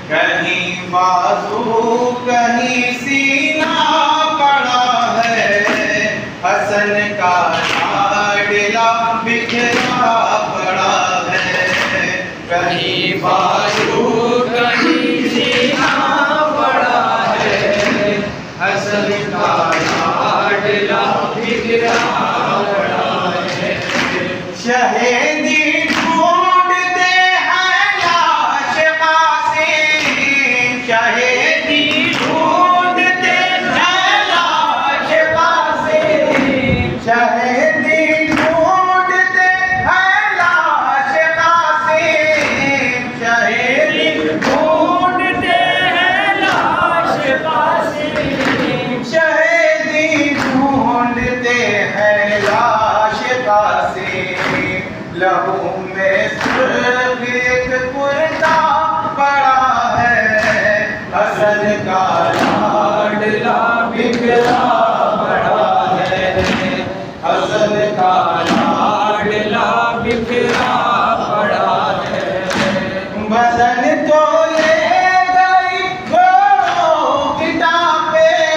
कहीं बाजू कहीं सीना पड़ा है, हसन का लाडला बिखरा पड़ा है। कहीं बाजू कहीं सीना पड़ा है, हसन का लाडला बिखरा पड़ा है। शहीदी ढूंढते हैं लाश कासिम, शहीदी ढूंढते हैं लाश कासिम, शहीदी ढूंढते हैं लाश कासिम, शहीदी ढूंढते हैं लाश कासिम, शहीदी ढूंढते हैं लाश कासिम। लहू में सुर्ख एक कुर्ता पड़ा है, हसन का लाडला बिखरा पड़ा है, हसन का लाडला बिखरा पड़ा है। बदन तो ले गई घोड़ों की टापें,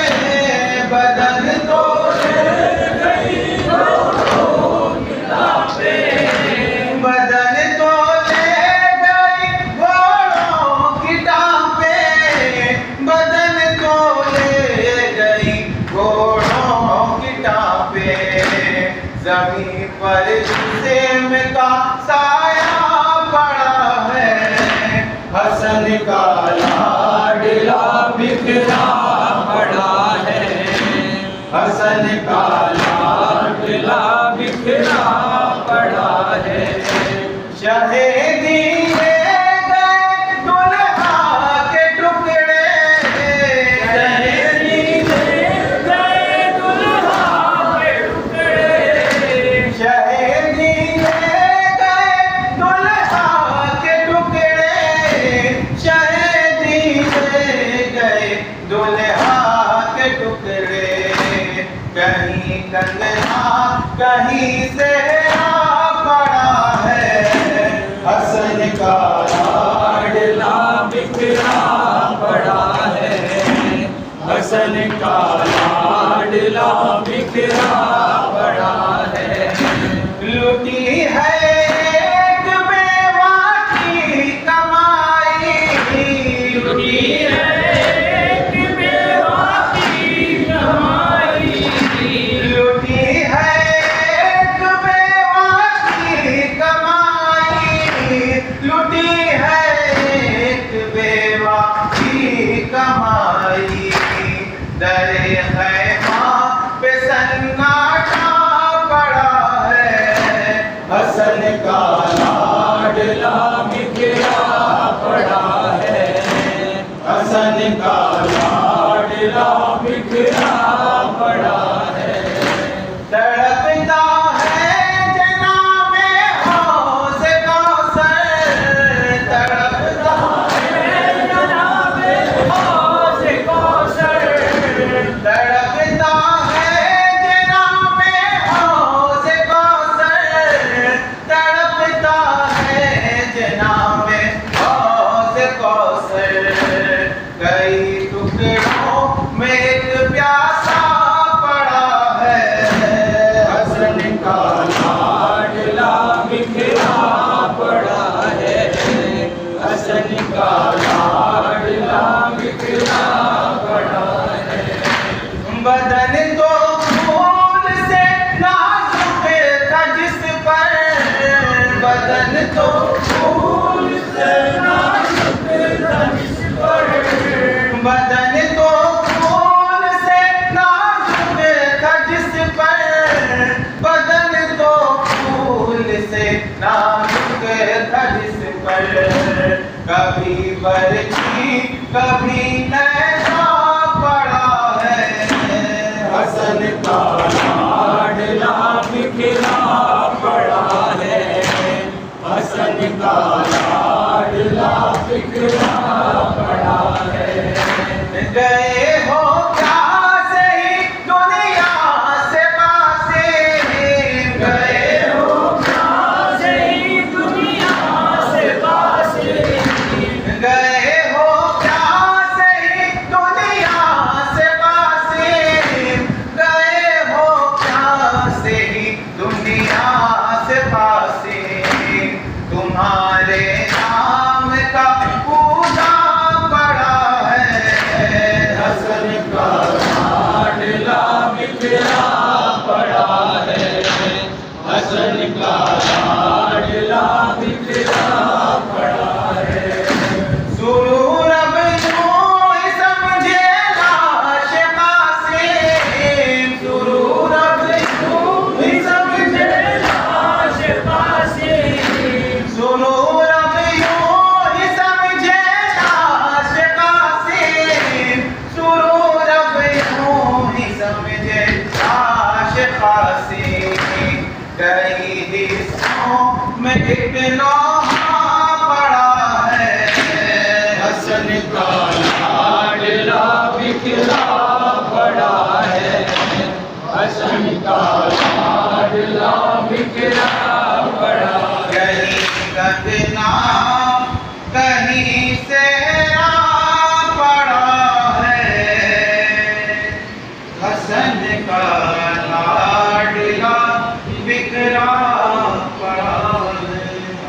बदन तो ले गई घोड़ों की टापें, बदन तो ले गई घोड़ों की टापें, बदन तो ले गई घोड़ों की टापें। जमीन पर जिस्म का साया पड़ा है, हसन का लाडला बिखरा पड़ा है, हसन का लाडला बिखरा पड़ा है। शहीदी ले गए दुल्हा के टुकड़े, शहीदी ले गए दुल्हा के टुकड़े, शहीदी ले गए दुल्हा के टुकड़े, शहीदी ले गए दुल्हा के टुकड़े। कहीं कंगना कहीं सेहरा पड़ा है, हसन का लाडला बिखरा पड़ा है, हसन का लाडला बिखरा पड़ा है। लुटी है एक बेवा की कमाई, लुटी है एक बेवा की कमाई, लुटी है एक बेवा की कमाई, लुटी है एक बेवा की कमाई। दरे खैमा पे सन्नाटा पड़ा है, हसन का लाडला बिखरा पड़ा है, हसन का लाडला बिखरा पड़ा है। तड़पता है जनाबे हौस कौसर, तड़पता है जनाबे हौस कौसर, तड़पता है जनाबे हौस कौसर, तड़पता है जनाबे हौस कौसर। कई टुकड़ों में एक प्यासा पड़ा है, हसन का लाडला बिखरा पड़ा है, हसन का लाडला बिखरा पड़ा है। बदन तो फूल से नाजुक था जिस पर, बदन तो फूल से नाजुक था जिस पर, बदन तो फूल से नाजुक था जिस पर, बदन तो फूल से नाजुक था जिस पर। कभी बरछी कभी नैना पड़ा है, हसन का लाडला बिखरा पड़ा है, हसन का लाडला बिखरा पड़ा है। गए हो क्या सही दुनिया से पासे, गए हो क्या सही दुनिया से पासे, गए हो बिखरा पड़ा है, हसन का लाडला बिखरा पड़ा है। कहीं कंगना कहीं सेरा पड़ा है, हसन का